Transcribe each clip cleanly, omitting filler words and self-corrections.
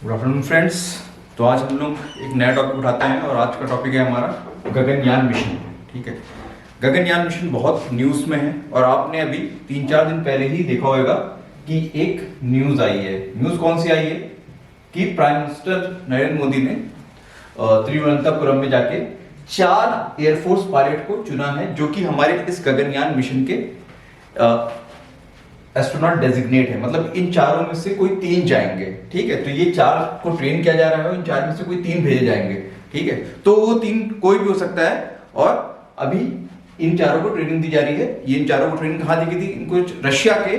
Good afternoon friends. तो आज हम लोग एक नया टॉपिक उठाते हैं और आज का टॉपिक है हमारा गगनयान मिशन। ठीक है, गगनयान मिशन बहुत न्यूज़ में है और आपने अभी 3-4 दिन पहले ही देखा होगा कि एक न्यूज़ आई है। न्यूज़ कौन सी आई है कि प्राइम मिनिस्टर नरेंद्र मोदी ने तिरुवनंतपुरम में जाके 4 एयरफोर्स पायलट को चुना है जो कि हमारे इस गगनयान मिशन के एस्ट्रोनॉट डेजिग्नेट है। मतलब इन चारों में से कोई 3 जाएंगे। ठीक है, तो ये 4 को ट्रेन किया जा रहा है, इन 4 में से कोई 3 भेजे जाएंगे। ठीक है, तो वो 3 कोई भी हो सकता है और अभी इन चारों को ट्रेनिंग दी जा रही है। ये इन चारों को ट्रेनिंग कहाँ दी गई थी? इनको रशिया के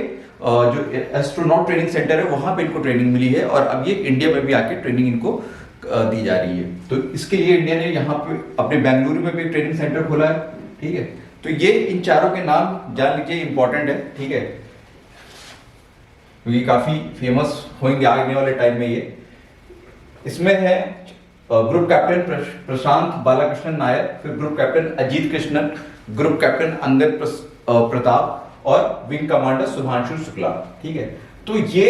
जो एस्ट्रोनॉट ट्रेनिंग सेंटर है वहां पे इनको ट्रेनिंग मिली है और अब ये इंडिया में भी आके ट्रेनिंग इनको दी जा रही है। तो इसके लिए इंडिया ने यहाँ पे अपने बेंगलुरु में भी ट्रेनिंग सेंटर खोला है। ठीक है, तो ये इन चारों के नाम जान लीजिए, इंपॉर्टेंट है। ठीक है, क्योंकि काफी फेमस होंगे आने वाले टाइम में। ये इसमें है ग्रुप कैप्टन प्रशांत बालाकृष्णन नायर, फिर group captain Ajit Krishnan, group captain Angad Pratap और विंग कमांडर सुभांशु शुक्ला। ठीक है, तो ये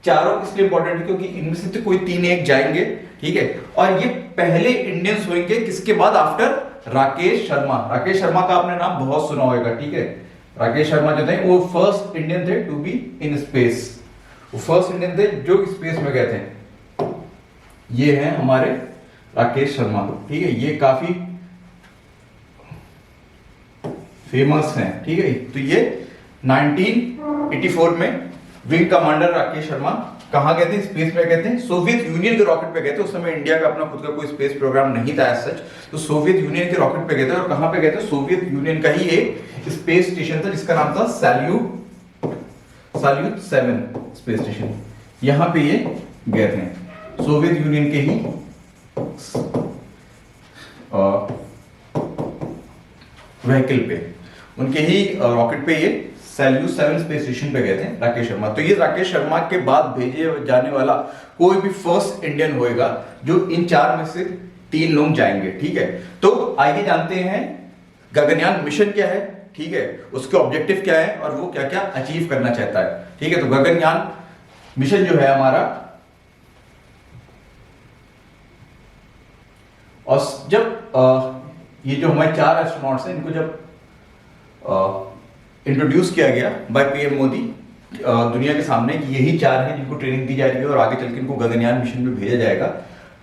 चारों इसलिए इंपॉर्टेंट है क्योंकि इनमें से तो कोई 3 जाएंगे। ठीक है, और ये पहले इंडियंस होंगे किसके बाद? आफ्टर राकेश शर्मा। राकेश शर्मा का आपने नाम बहुत सुना होगा। ठीक है, राकेश शर्मा जो थे वो फर्स्ट इंडियन थे टू बी इन स्पेस। वो फर्स्ट इंडियन थे जो स्पेस में गए थे। ये हैं हमारे राकेश शर्मा। ठीक है, ये काफी फेमस हैं। ठीक है, तो ये 1984 में विंग कमांडर राकेश शर्मा कहां गए थे? स्पेस में गए थे। सोवियत यूनियन के रॉकेट पे गए थे। उस समय इंडिया का अपना खुद का कोई स्पेस प्रोग्राम नहीं था एज सच। तो सोवियत यूनियन के रॉकेट पे गए थे और कहां पे गए थे? सोवियत यूनियन का ही एक स्पेस स्टेशन था जिसका नाम था सैल्यूट 7 स्पेस स्टेशन। यहां पे ये गए थे सोवियत यूनियन के ही व्हीकल पे, उनके ही रॉकेट पे ये सैल्यूट 7 स्पेस स्टेशन पे गए थे राकेश शर्मा। तो ये राकेश शर्मा के बाद भेजे जाने वाला कोई भी फर्स्ट इंडियन होएगा जो इन 4 में से 3 लोग जाएंगे। ठीक है, तो आइए जानते हैं गगनयान मिशन क्या है। ठीक है, उसके ऑब्जेक्टिव क्या है और वो क्या क्या अचीव करना चाहता है। ठीक है, तो गगनयान मिशन जो है हमारा, और जब ये जो हमारे 4 एस्ट्रोनॉट्स हैं इनको जब इंट्रोड्यूस किया गया बाय पीएम मोदी दुनिया के सामने कि यही 4 हैं जिनको ट्रेनिंग दी जा रही है और आगे चल के इनको गगनयान मिशन में भेजा जाएगा।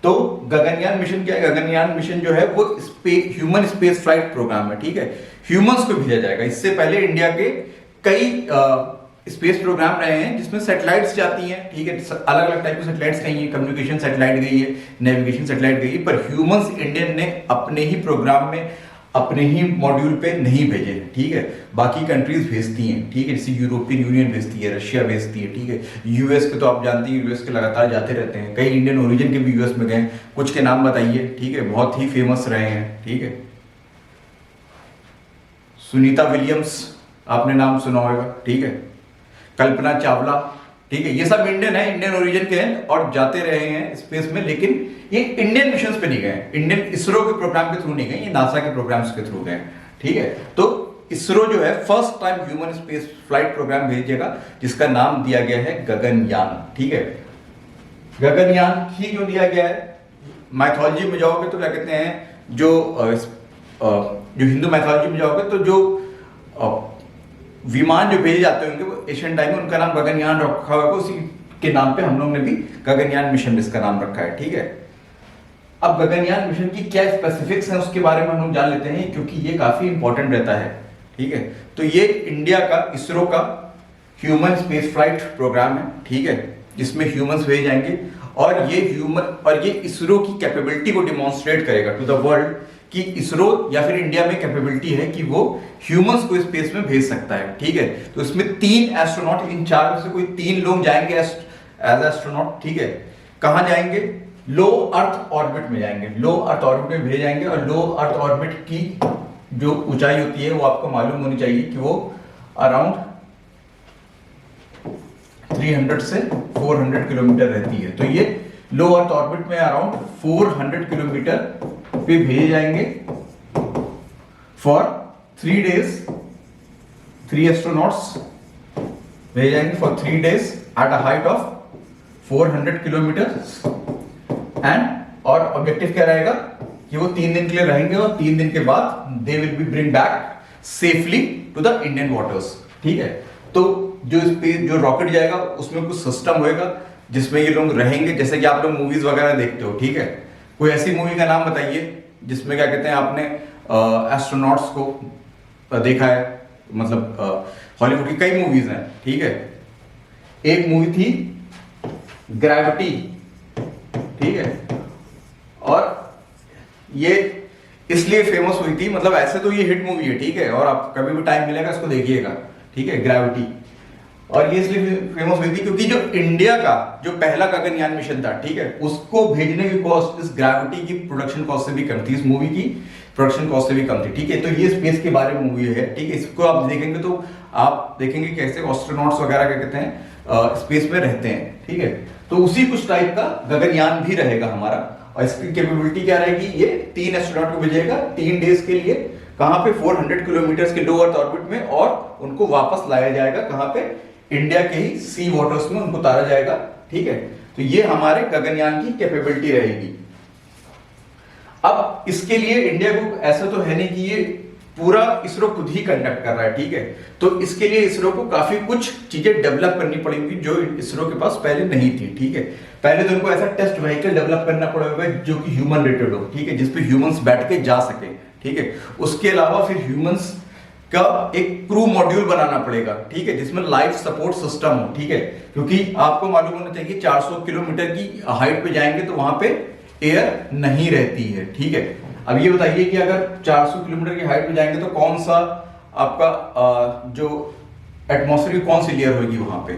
तो गगनयान मिशन क्या है? गगनयान मिशन जो है वो ह्यूमन स्पेस फ्लाइट प्रोग्राम है। ठीक है, ह्यूमंस को भेजा जाएगा। इससे पहले इंडिया के कई स्पेस प्रोग्राम रहे हैं जिसमें सैटेलाइट्स जाती हैं। ठीक है, अलग अलग टाइप की सैटेलाइट्स गई हैं। कम्युनिकेशन सैटेलाइट गई है, नेविगेशन सैटेलाइट गई है, पर ह्यूमंस इंडियन ने अपने ही प्रोग्राम में अपने ही मॉड्यूल पे नहीं भेजे। ठीक है, बाकी कंट्रीज भेजती हैं। ठीक है, जैसे यूरोपियन यूनियन भेजती है, रशिया भेजती है। ठीक है, यूएस के तो आप जानते हैं, यूएस के लगातार जाते रहते हैं। कई इंडियन ओरिजिन के भी यूएस में गए। कुछ के नाम बताइए। ठीक है, बहुत ही फेमस रहे हैं। ठीक है, सुनीता विलियम्स आपने नाम सुना होगा। ठीक है, कल्पना चावला। ठीक है, ये सब इंडियन है, इंडियन ओरिजिन के हैं और जाते रहे हैं स्पेस में, लेकिन ये इंडियन मिशंस पे नहीं गए। इंडियन इसरो के प्रोग्राम के थ्रू नहीं गए, ये नासा के प्रोग्राम्स के थ्रू गए। ठीक है, तो इसरो जो है first time human space flight programme भेजेगा जिसका नाम दिया गया है गगनयान। ठीक है, गगनयान ही क्यों दिया गया है? माइथोलॉजी में जाओगे तो क्या कहते हैं, जो हिंदू माइथोलॉजी में जाओगे तो जो विमान जो भेजे जाते होंगे वो एशियन टाइम में उनका नाम गगनयान रखा हुआ है। उसी के नाम पे हम लोग ने भी गगनयान मिशन इसका नाम रखा है। ठीक है, अब गगनयान मिशन की क्या स्पेसिफिक्स हैं उसके बारे में हम लोग जान लेते हैं क्योंकि ये काफी इंपॉर्टेंट रहता है। ठीक है, तो ये इंडिया का इसरो का ह्यूमन स्पेस फ्लाइट प्रोग्राम है। ठीक है, जिसमें ह्यूमंस भेजे जाएंगे और ये इसरो की कैपेबिलिटी को डिमॉन्स्ट्रेट करेगा टू द वर्ल्ड कि इसरो या फिर इंडिया में कैपेबिलिटी है कि वो ह्यूमंस को स्पेस में भेज सकता है। ठीक है, तो इसमें 3 एस्ट्रोनॉट, इन 4 में से कोई 3 लोग जाएंगे एज एस्ट्रोनॉट। ठीक है, कहां जाएंगे? लो अर्थ ऑर्बिट में जाएंगे। लो अर्थ ऑर्बिट में भेजे जाएंगे और लो अर्थ ऑर्बिट की जो ऊंचाई होती है वो आपको मालूम होनी चाहिए कि वो अराउंड 300 से 400 किलोमीटर रहती है। तो ये लो अर्थ ऑर्बिट में अराउंड 400 किलोमीटर पे भेजे जाएंगे फॉर 3 days। 3 एस्ट्रोनॉट्स भेजे जाएंगे for 3 days at a height of 400 kilometre and, और ऑब्जेक्टिव क्या रहेगा कि वो 3 दिन के लिए रहेंगे और 3 दिन के बाद they will be bring back safely to the Indian waters. ठीक है, तो जो जो रॉकेट जाएगा उसमें कुछ सिस्टम होएगा जिसमें ये लोग रहेंगे, जैसे कि आप लोग मूवीज वगैरह देखते हो। ठीक है, कोई ऐसी मूवी का नाम बताइए जिसमें क्या कहते हैं आपने एस्ट्रोनॉट्स को देखा है, मतलब हॉलीवुड की कई मूवीज हैं। ठीक है, एक मूवी थी ग्रेविटी। ठीक है, और ये इसलिए फेमस हुई थी, मतलब ऐसे तो ये हिट मूवी है। ठीक है, और आप कभी भी टाइम मिलेगा इसको देखिएगा। ठीक है, ग्रेविटी। और ये इसलिए फेमस हुई थी क्योंकि जो इंडिया का जो पहला गगनयान मिशन था, ठीक है, उसको भेजने की कॉस्ट इस ग्रेविटी की प्रोडक्शन कॉस्ट से भी कम थी, इस मूवी की प्रोडक्शन कॉस्ट से भी कम थी। ठीक है, तो ये स्पेस के बारे में मूवी है। ठीक है, इसको आप देखेंगे तो आप देखेंगे कैसे एस्ट्रोनॉट्स वगैरह क्या कहते हैं स्पेस में रहते हैं। ठीक है, तो उसी कुछ टाइप का गगनयान भी रहेगा हमारा, और इसकी कैपेबिलिटी क्या रहेगी, ये 3 एस्ट्रोनॉट को भेजेगा 3 डेज के लिए, कहां पे 400 किलोमीटर के लो अर्थ ऑर्बिट में, और उनको वापस लाया जाएगा कहां पे, इंडिया के ही सी वाटर्स में उनको उतारा जाएगा। ठीक है, तो ये हमारे गगनयान की कैपेबिलिटी रहेगी। अब इसके लिए इंडिया को ऐसा तो है नहीं कि ये पूरा इसरो खुद ही कंडक्ट कर रहा है। ठीक है, तो इसके लिए इसरो को काफी कुछ चीजें डेवलप करनी पड़ेंगी जो इसरो के पास पहले नहीं थी। ठीक है, पहले तो उनको ऐसा टेस्ट व्हीकल डेवलप करना पड़ेगा जो कि ह्यूमन रेटेड हो। ठीक है, जिसपे ह्यूमंस बैठ के जा सके। ठीक है, उसके अलावा फिर ह्यूमंस का एक क्रू मॉड्यूल बनाना पड़ेगा। ठीक है, जिसमें लाइफ सपोर्ट सिस्टम हो। ठीक है, क्योंकि आपको मालूम होना चाहिए 400 किलोमीटर की हाइट पे जाएंगे तो वहां पे एयर नहीं रहती है। ठीक है, अब ये बताइए कि अगर 400 किलोमीटर की हाइट पे जाएंगे तो कौन सा आपका जो एटमॉस्फेयर की कौन सी लेयर होगी वहां पे,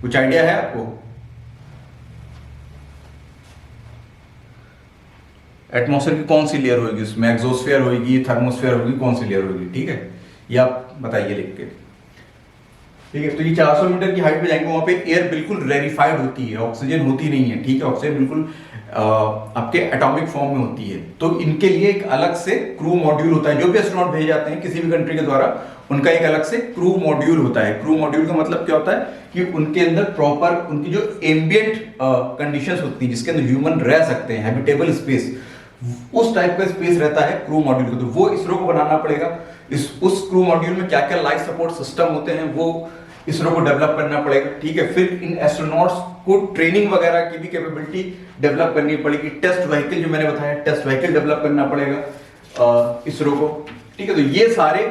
कुछ आइडिया है आपको? एटमॉस्फेयर की कौन सी लेयर होगी उसमें, एक्सोस्फेयर होगी, थर्मोस्फेयर होगी, कौन सी लेयर होगी? ठीक है, ये आप बताइए लिख के। ठीक है, तो ये 400 मीटर की हाइट पे जाएंगे, वहां पे एयर बिल्कुल रेरिफाइड होती है, ऑक्सीजन होती नहीं है। ठीक है, ऑक्सीजन बिल्कुल आपके एटॉमिक फॉर्म में होती है। तो इनके लिए एक अलग से क्रू मॉड्यूल होता है। जो भी एस्ट्रोनॉट भेजे जाते हैं किसी भी कंट्री के द्वारा, उनका एक अलग से क्रू मॉड्यूल होता है। क्रू मॉड्यूल का मतलब क्या होता है कि उनके अंदर प्रॉपर उनकी जो एम्बिएंट कंडीशंस होती है, जिसके अंदर ह्यूमन रह सकते हैं, हैबिटेबल स्पेस, उस टाइप का स्पेस रहता है क्रू मॉड्यूल को। तो वो इसरो को बनाना पड़ेगा। उस क्रू मॉड्यूल में क्या क्या लाइफ सपोर्ट सिस्टम होते हैं वो इसरो को डेवलप करना पड़ेगा। ठीक है, फिर इन एस्ट्रोनॉट्स को ट्रेनिंग वगैरह की भी कैपेबिलिटी डेवलप करनी पड़ेगी। टेस्ट व्हीकल जो मैंने बताया, टेस्ट व्हीकल डेवलप करना पड़ेगा इसरो को। ठीक है, तो ये सारे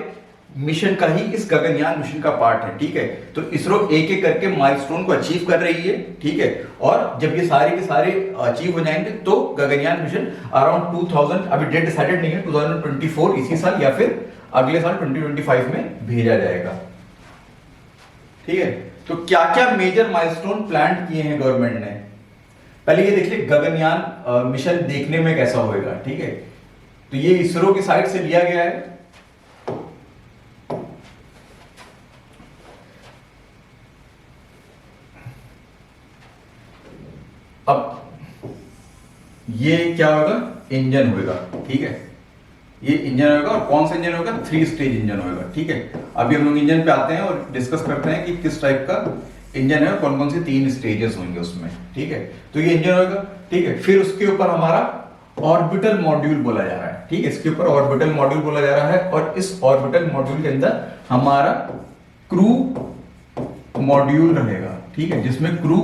मिशन का ही इस गगनयान मिशन का पार्ट है। ठीक है, तो इसरो एक एक करके माइलस्टोन को अचीव कर रही है। ठीक है, और जब ये सारे के सारे अचीव हो जाएंगे तो गगनयान मिशन अराउंड 2000, अभी डेट डिसाइडेड नहीं है, 2024 इसी साल या फिर अगले साल 2025 में भेजा जाएगा। ठीक है, तो क्या क्या मेजर माइलस्टोन प्लान किए हैं गवर्नमेंट ने, पहले ये देख लीजिए गगनयान मिशन देखने में कैसा होगा। ठीक है, तो ये इसरो की साइट से लिया गया है। अब ये क्या होगा, इंजन होगा। ठीक है, ये इंजन होगा, और कौन सा इंजन होगा, 3 स्टेज इंजन होगा। ठीक है, अभी हम लोग इंजन पे आते हैं और डिस्कस करते हैं कि किस टाइप का इंजन है और कौन कौन से 3 स्टेजेस होंगे उसमें। ठीक है, तो ये इंजन होगा। ठीक है, फिर उसके ऊपर हमारा ऑर्बिटल मॉड्यूल बोला जा रहा है। ठीक है, इसके ऊपर ऑर्बिटल मॉड्यूल बोला जा रहा है, और इस ऑर्बिटल मॉड्यूल के अंदर हमारा क्रू मॉड्यूल रहेगा। ठीक है, जिसमें क्रू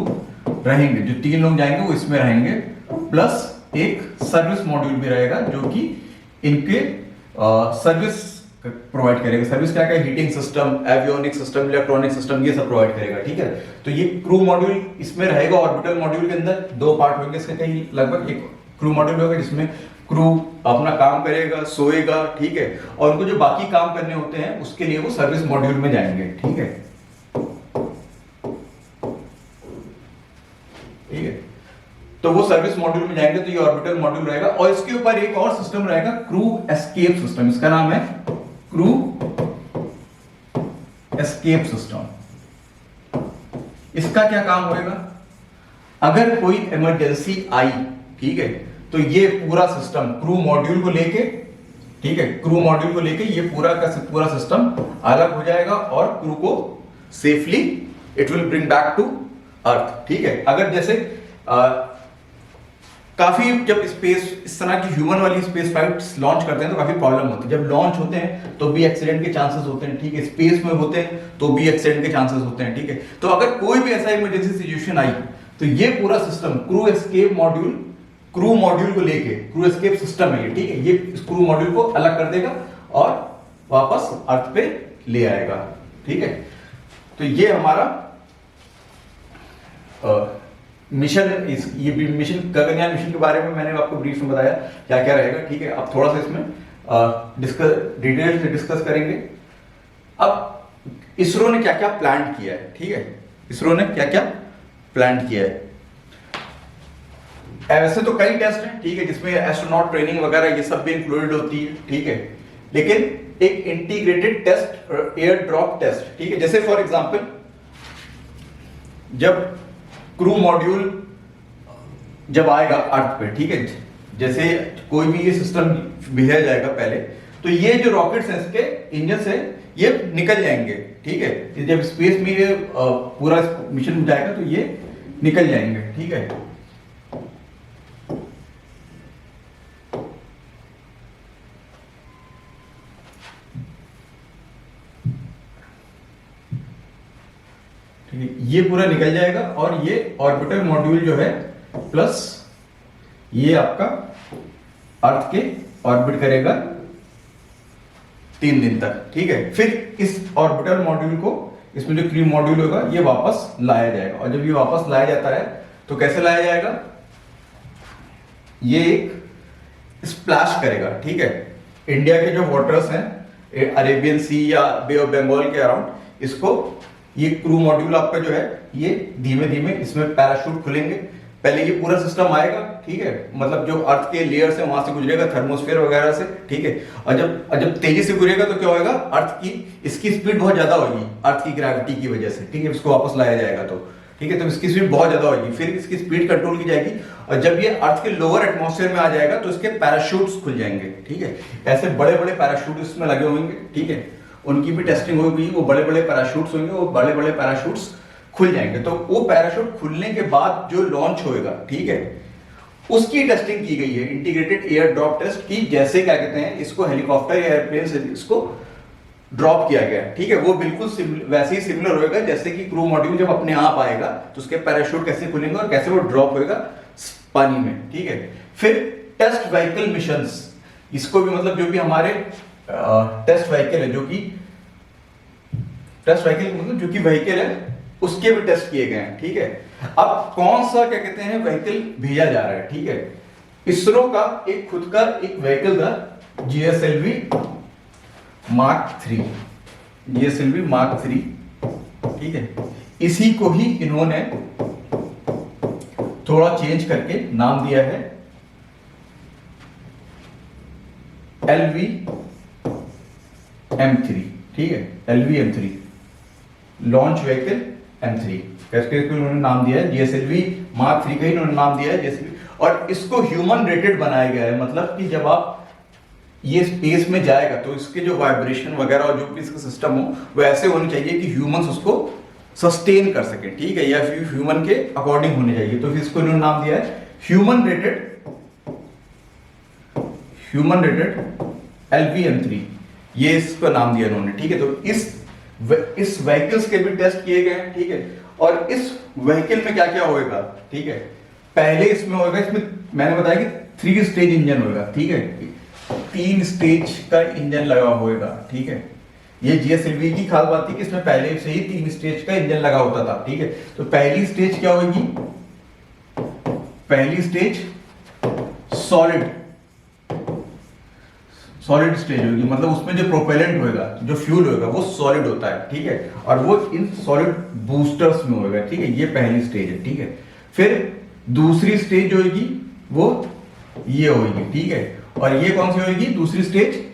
रहेंगे, जो 3 लोग जाएंगे वो इसमें रहेंगे, प्लस एक सर्विस मॉड्यूल भी रहेगा जो कि इनके सर्विस प्रोवाइड करेगा। सर्विस क्या क्या, heating system, avionic system, electronic system, ये सब प्रोवाइड करेगा। ठीक है, तो ये क्रू मॉड्यूल इसमें रहेगा। ऑर्बिटल मॉड्यूल के अंदर 2 पार्ट होंगे इसके, कहीं लगभग एक क्रू मॉड्यूल होगा जिसमें क्रू अपना काम करेगा, सोएगा। ठीक है, और उनको जो बाकी काम करने होते हैं उसके लिए वो सर्विस मॉड्यूल में जाएंगे। ठीक है, ठीक है, तो वो सर्विस मॉड्यूल में जाएंगे, तो ये ऑर्बिटल मॉड्यूल रहेगा। और इसके ऊपर एक और सिस्टम रहेगा, क्रू एस्केप सिस्टम, इसका नाम है क्रू एस्केप सिस्टम। इसका क्या काम होगा, अगर कोई इमरजेंसी आई, ठीक है, तो ये पूरा सिस्टम क्रू मॉड्यूल को लेके, ठीक है, क्रू मॉड्यूल को लेके ये पूरा का पूरा सिस्टम अलग हो जाएगा और क्रू को safely it will bring back to earth, ठीक है। अगर जैसे काफी जब स्पेस इस तरह की ह्यूमन वाली स्पेस फ्लाइट्स लॉन्च करते हैं तो काफी प्रॉब्लम होती है। जब लॉन्च होते हैं तो भी एक्सीडेंट के चांसेस होते हैं, ठीक है। स्पेस में होते हैं तो भी एक्सीडेंट के चांसेस होते हैं, ठीक है। तो अगर कोई भी ऐसा इमरजेंसी सिचुएशन आई तो ये पूरा सिस्टम क्रू मॉड्यूल को लेके, क्रू एस्केप सिस्टम है ये, ठीक है। ये इस क्रू मॉड्यूल को अलग कर देगा और वापस अर्थ पे ले आएगा, ठीक है। तो ये हमारा मिशन, ये मिशन गगनयान मिशन के बारे में मैंने आपको ब्रीफ में बताया क्या क्या रहेगा, ठीक है। अब थोड़ा सा इसमें डिटेल से डिस्कस करेंगे। अब इसरो ने क्या क्या प्लान किया है, ठीक है। इसरो ने क्या क्या प्लान किया है। वैसे तो कई टेस्ट हैं, ठीक है, जिसमें एस्ट्रोनॉट ट्रेनिंग वगैरह ये सब भी इंक्लूडेड होती है, ठीक है। लेकिन एक integrated test, air drop test, ठीक है। जैसे फॉर एग्जांपल जब क्रू मॉड्यूल जब आएगा अर्थ पे, ठीक है, जैसे कोई भी ये सिस्टम भेजा जाएगा पहले, तो ये जो रॉकेट्स हैं इसके इंजन से ये निकल जाएंगे, ठीक है। जब स्पेस में ये पूरा मिशन जाएगा तो ये निकल जाएंगे, ठीक है। ये पूरा निकल जाएगा और ये ऑर्बिटर मॉड्यूल जो है प्लस ये आपका अर्थ के ऑर्बिट करेगा 3 दिन तक, ठीक है। फिर इस ऑर्बिटर मॉड्यूल को, इसमें जो क्रू मॉड्यूल होगा ये वापस लाया जाएगा। और जब ये वापस लाया जाता है तो कैसे लाया जाएगा, ये एक स्प्लैश करेगा, ठीक है। इंडिया के जो वाटर्स हैं अरेबियन सी या बे ऑफ बंगाल के अराउंड, इसको ये क्रू मॉड्यूल आपका जो है ये धीमे धीमे इसमें पैराशूट खुलेंगे। पहले ये पूरा सिस्टम आएगा, ठीक है, मतलब जो अर्थ के लेयर्स है वहां से गुजरेगा, थर्मोस्फेयर वगैरह से, ठीक है। और जब तेजी से गुजरेगा तो क्या होगा, अर्थ की इसकी स्पीड बहुत ज्यादा होगी अर्थ की ग्रेविटी की वजह से, ठीक है। इसको वापस लाया जाएगा तो, ठीक है, तो इसकी स्पीड बहुत ज्यादा होगी। फिर इसकी स्पीड कंट्रोल की जाएगी और जब ये अर्थ के लोअर एटमॉस्फेयर में आ जाएगा तो इसके पैराशूट्स खुल जाएंगे, ठीक है। ऐसे बड़े बड़े पैराशूट इसमें लगे होंगे, ठीक है, उनकी भी टेस्टिंग होगी। वो बड़े बड़े पैराशूट्स होंगे, वो बड़े बड़े पैराशूट्स खुल जाएंगे। तो वो पैराशूट खुलने के बाद जो लॉन्च होएगा, ठीक है, उसकी टेस्टिंग की गई है, इंटीग्रेटेड एयर ड्रॉप टेस्ट की। जैसे क्या कहते हैं इसको, हेलीकॉप्टर या एयरप्लेन से इसको ड्रॉप किया गया, ठीक है। वो बिल्कुल वैसे ही सिमिलर होएगा जैसे कि क्रू मॉड्यूल जब अपने आप आएगा तो उसके पैराशूट कैसे खुलेंगे और कैसे वो ड्रॉप होएगा पानी में, ठीक है। फिर टेस्ट व्हीकल मिशंस, इसको भी मतलब जो भी हमारे टेस्ट व्हीकल है, जो कि व्हीकल है उसके भी टेस्ट किए गए हैं, ठीक है। अब कौन सा क्या कहते हैं व्हीकल भेजा जा रहा है, ठीक है। इसरो का एक खुद का एक व्हीकल था GSLV Mark 3, GSLV Mark 3, ठीक है। इसी को ही इन्होंने थोड़ा चेंज करके नाम दिया है LV M3, ठीक है, LV M3 launch vehicle M3, कैसे उन्होंने नाम दिया है GSLV Mark 3 का ही उन्होंने नाम दिया है GSLV। और इसको ह्यूमन रेटेड बनाया गया है, मतलब कि जब आप ये स्पेस में जाएगा तो इसके जो वाइब्रेशन वगैरह और जो भी इसका सिस्टम हो वो ऐसे होने चाहिए कि ह्यूमंस उसको सस्टेन कर सके, ठीक है, या फिर ह्यूमन के अकॉर्डिंग होने चाहिए। तो फिर इसको इन्होंने नाम दिया है ह्यूमन रेटेड LV M3, ये इसको नाम दिया इन्होंने, ठीक है। तो इस व्हीकल्स के भी टेस्ट किए गए हैं, ठीक है। और इस व्हीकल में क्या क्या होएगा, ठीक है। पहले इसमें होएगा, इसमें मैंने बताया कि 3 स्टेज इंजन होगा, ठीक है, 3 स्टेज का इंजन लगा होएगा, ठीक है। ये GSLV की खास बात थी कि इसमें पहले से ही 3 स्टेज का इंजन लगा होता था, ठीक है। तो पहली स्टेज क्या होगी, पहली स्टेज सॉलिड स्टेज होगी, मतलब उसमें जो प्रोपेलेंट होएगा, जो फ्यूल होएगा वो सॉलिड होता है, ठीक है। और वो इन सॉलिड बूस्टर्स में होएगा, ठीक है। ये पहली स्टेज है, ठीक है। फिर दूसरी स्टेज होगी वो ये होगी, ठीक है। और ये कौन सी होगी दूसरी स्टेज,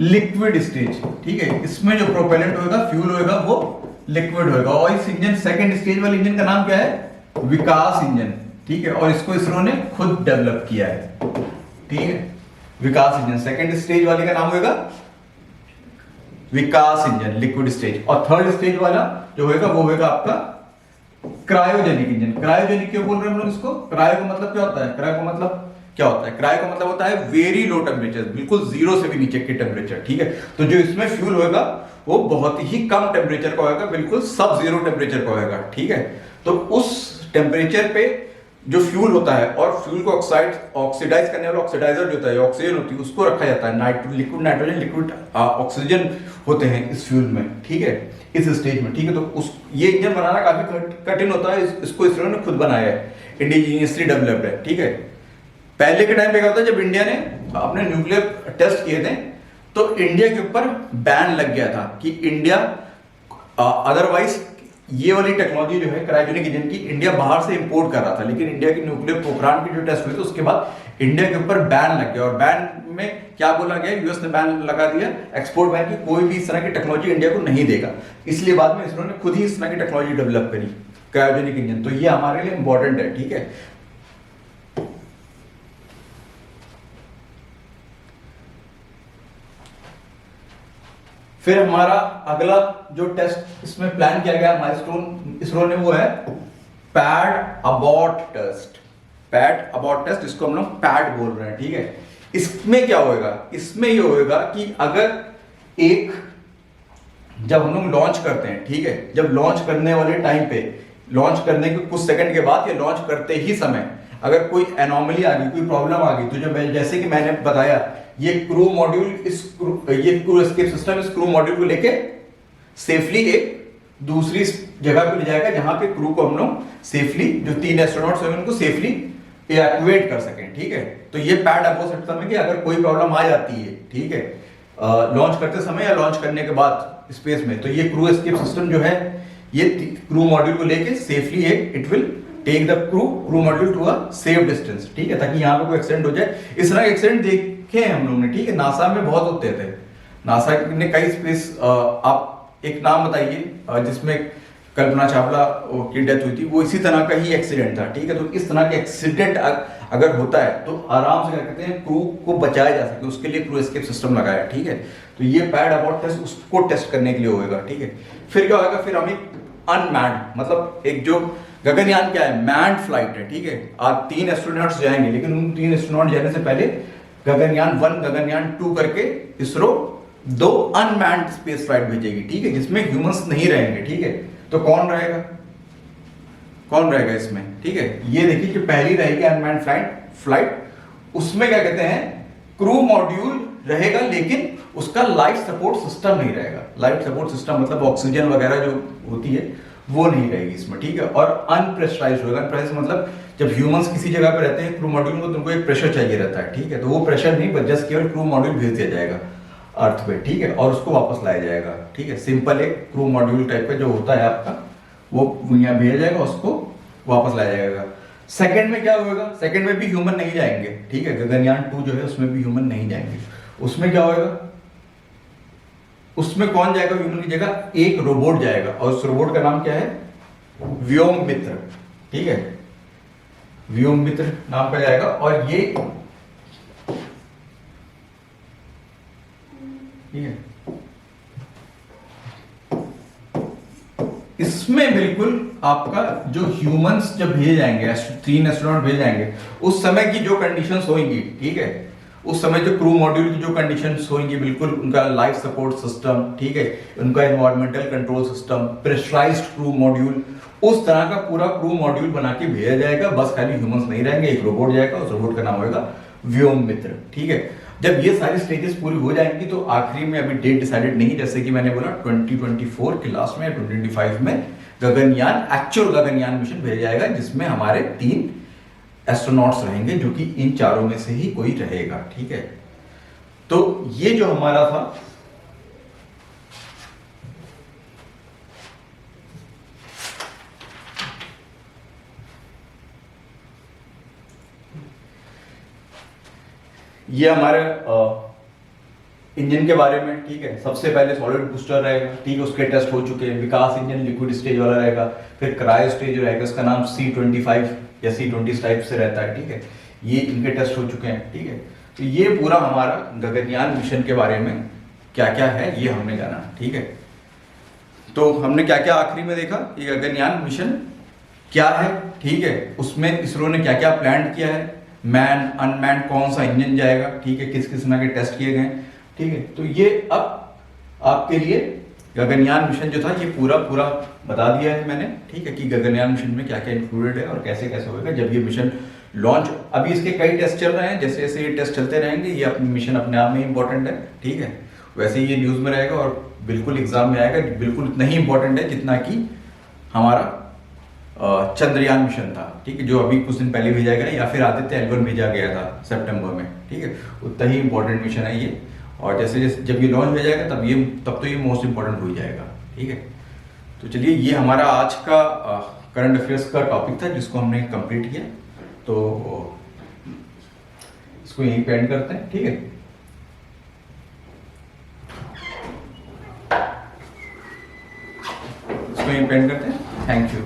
लिक्विड स्टेज, ठीक है। इसमें जो प्रोपेलेंट होएगा, फ्यूल होएगा, वो लिक्विड होएगा। और इस इंजन, सेकंड स्टेज वाले इंजन का नाम क्या है, विकास इंजन, ठीक है। और इसको इसरो ने खुद डेवलप किया है, ठीक है, विकास इंजन। सेकंड स्टेज वाले का नाम होगा विकास इंजन लिक्विड स्टेज, और थर्ड स्टेज वाला जो होगा वो होगा आपका क्रायोजेनिक इंजन। क्रायोजेनिक क्यों बोल रहे हैं हम लोग इसको? क्रायो का मतलब क्या होता है? क्रायो का मतलब क्या होता है? क्रायो का मतलब होता है वेरी लो टेम्परेचर, बिल्कुल जीरो से भी नीचे की टेम्परेचर, ठीक है। तो जो इसमें फ्यूल होगा वो बहुत ही कम टेम्परेचर का होगा, बिल्कुल सब जीरो टेम्परेचर का होगा, ठीक है। तो उस टेम्परेचर पे जो फ्यूल होता है, और फ्यूल को ऑक्सीडाइज करने वाला ऑक्सीडाइजर जो होता है, ऑक्सीजन होती है, उसको रखा जाता है। लिक्विड नाइट्रोजन, लिक्विड ऑक्सीजन होते हैं इस फ्यूल में, ठीक है, इस स्टेज में, ठीक है। तो उस ये इंजन बनाना काफी कठिन होता है, इसको इसरो ने खुद बनाया है, इंडिजीनियसली डेवलप्ड है, ठीक है। पहले के टाइम पे क्या होता है, जब इंडिया ने अपने न्यूक्लियर टेस्ट किए थे तो इंडिया के ऊपर बैन लग गया था कि इंडिया अदरवाइज ये वाली टेक्नोलॉजी जो है क्रायोजेनिक इंजन की, इंडिया बाहर से इंपोर्ट कर रहा था। लेकिन इंडिया की न्यूक्लियर पोखरान के जो टेस्ट हुए थे उसके बाद इंडिया के ऊपर बैन लग गया, और बैन में क्या बोला गया, यूएस ने बैन लगा दिया, एक्सपोर्ट बैन की, कोई भी इस तरह की टेक्नोलॉजी इंडिया को नहीं देगा। इसलिए बाद में इसरो ने खुद ही इस तरह की टेक्नोलॉजी डेवलप करी, क्रायोजेनिक इंजन। तो ये हमारे लिए इंपॉर्टेंट है, ठीक है। फिर हमारा अगला जो टेस्ट इसमें प्लान किया गया माइलस्टोन इसरो ने, वो है pad abort test. Pad abort test, इसको हम लोग पैड बोल रहे हैं, ठीक है। इसमें क्या होएगा? इसमें ये होएगा कि अगर जब हम लोग लॉन्च करते हैं, ठीक है, जब लॉन्च करने वाले टाइम पे, लॉन्च करने के कुछ सेकंड के बाद या लॉन्च करते ही समय अगर कोई एनोमली आ गई, कोई प्रॉब्लम आ गई, तो जो जैसे कि मैंने बताया, ये क्रू मॉड्यूल ये क्रू एस्केप सिस्टम इस क्रू मॉड्यूल को लेके सेफली एक दूसरी जगह पे ले जाएगा, जहां पे क्रू को हम लोग सेफली, जो 3 एस्ट्रोनॉट्स हैं उनको सेफली इवैक्यूएट कर सकें, ठीक है। तो ये पैड अबॉर्ट सिस्टम है कि अगर कोई प्रॉब्लम आ जाती है, ठीक है, लॉन्च करते समय या लॉन्च करने के बाद स्पेस में, तो ये क्रू एस्केप सिस्टम जो है ये क्रू मॉड्यूल को लेके safely it will take the crew module to a safe distance, ठीक है, ताकि यहाँ पे कोई एक्सीडेंट हो जाए। इस तरह के एक्सीडेंट देखे हैं हम लोगों ने, ठीक है, नासा में बहुत होते थे। नासा ने कई स्पेस, आप एक नाम बताइए जिसमें कल्पना चावला की डेथ हुई थी, वो इसी तरह का ही एक्सीडेंट था, ठीक है। तो इस तरह के एक्सीडेंट अगर होता है तो आराम से क्या कहते हैं, क्रू को बचाया जा सके, उसके लिए क्रू एस्केप सिस्टम लगाया, ठीक है। तो ये पैड अबॉर्ट टेस्ट उसको टेस्ट करने के लिए होगा, ठीक है। फिर क्या होगा, फिर हम एक अनमैन्ड, मतलब एक जो गगनयान क्या है, मैन्ड फ्लाइट है, ठीक है। आज 3 एस्ट्रोनॉट्स जाएंगे, लेकिन उन 3 एस्ट्रोनॉट जाने से पहले गगनयान 1 गगनयान 2 करके इसरो 2 अनमैन्ड स्पेस फ्लाइट भेजेगी, ठीक है, जिसमें ह्यूमंस नहीं रहेंगे, ठीक है। तो कौन रहेगा इसमें, ठीक है। ये देखिए जो पहली रहेगी अनमैन्ड फ्लाइट, उसमें क्या कहते हैं, क्रू मॉड्यूल रहेगा, लेकिन उसका लाइफ सपोर्ट सिस्टम नहीं रहेगा। लाइफ सपोर्ट सिस्टम मतलब ऑक्सीजन वगैरह जो होती है वो नहीं रहेगी इसमें, ठीक है। और अनप्रेशराइज्ड होगा। अनप्रेशराइज्ड मतलब जब ह्यूमंस किसी जगह पे रहते हैं क्रू मॉड्यूल में, तो उनको एक प्रेशर चाहिए रहता है, ठीक है। तो वो प्रेशर नहीं, बस जस्ट केवल क्रू मॉड्यूल भेज दिया जाएगा अर्थ पे, ठीक है, और उसको वापस लाया जाएगा, ठीक है। सिंपल एक क्रू मॉड्यूल टाइप का जो होता है आपका, वो यहाँ भेजा जाएगा, उसको वापस लाया जाएगा। सेकंड में क्या होगा, सेकंड में भी ह्यूमन नहीं जाएंगे, ठीक है। गगनयान 2 जो है उसमें भी ह्यूमन नहीं जाएंगे। उसमें क्या होगा, उसमें कौन जाएगा ह्यूमन की जगह, एक रोबोट जाएगा, और उस रोबोट का नाम क्या है, व्योम मित्र, ठीक है, व्योम मित्र नाम का जाएगा। और ये ठीक है, इसमें बिल्कुल आपका जो ह्यूमंस जब भेजे जाएंगे, 3 एस्ट्रोनॉट भेजे जाएंगे, उस समय की जो कंडीशंस होंगी, ठीक है, उस समय जो क्रू मॉड्यूल की जो कंडीशंस होंगी, बिल्कुल उनका लाइफ सपोर्ट सिस्टम, ठीक है, उनका environmental control system, pressurised crew module, उस तरह का पूरा क्रू मॉड्यूल बना के भेजा जाएगा। बस खाली ह्यूमंस नहीं रहेंगे, एक रोबोट जाएगा, उस रोबोट का नाम होगा व्योम मित्र, ठीक है। जब ये सारी स्टेजेस पूरी हो जाएंगी तो आखिरी में, अभी डेट डिसाइडेड नहीं, जैसे कि मैंने बोला 2024 के लास्ट में या 2025 में गगनयान, एक्चुअल गगनयान मिशन भेजा जाएगा, जिसमें हमारे 3 एस्ट्रोनॉट्स रहेंगे, जो कि इन चारों में से ही कोई रहेगा, ठीक है। तो ये जो हमारा था, ये हमारे इंजन के बारे में, ठीक है। सबसे पहले सॉलिड बूस्टर रहेगा, ठीक है, उसके टेस्ट हो चुके हैं। विकास इंजन लिक्विड स्टेज वाला रहेगा। फिर क्रायो स्टेज रहेगा, इसका नाम C25 या C20 टाइप से रहता है, ठीक है। ये इनके टेस्ट हो चुके हैं, ठीक है। तो ये पूरा हमारा गगनयान मिशन के बारे में क्या क्या है ये हमने जाना, ठीक है। तो हमने क्या क्या आखिरी में देखा, ये गगनयान मिशन क्या है, ठीक है, उसमें इसरो ने क्या क्या प्लान किया है, मैन अनमैन कौन सा इंजन जाएगा, ठीक है, किस किस तरह के टेस्ट किए गए, ठीक है। तो ये अब आपके लिए गगनयान मिशन जो था ये पूरा पूरा बता दिया है मैंने, ठीक है, कि गगनयान मिशन में क्या क्या इंक्लूडेड है और कैसे कैसे होगा जब ये मिशन लॉन्च। अभी इसके कई टेस्ट चल रहे हैं, जैसे जैसे ये टेस्ट चलते रहेंगे ये अपनी मिशन अपने आप में इंपॉर्टेंट है, ठीक है, वैसे ही ये न्यूज़ में रहेगा और बिल्कुल एग्जाम में आएगा, बिल्कुल इतना ही इंपॉर्टेंट है जितना कि हमारा चंद्रयान मिशन था, ठीक है, जो अभी कुछ दिन पहले भेजा गया या फिर आदित्य L1 भेजा गया था सितंबर में, ठीक है, उतना ही इंपॉर्टेंट मिशन है ये। और जैसे जैसे जब ये लॉन्च हो जाएगा तब तो ये मोस्ट इंपॉर्टेंट हो ही जाएगा, ठीक है। तो चलिए ये हमारा आज का करंट अफेयर्स का टॉपिक था जिसको हमने कंप्लीट किया, तो इसको यहीं पे एंड करते हैं, ठीक है। इसको यहीं पे एंड करते हैं, थैंक यू।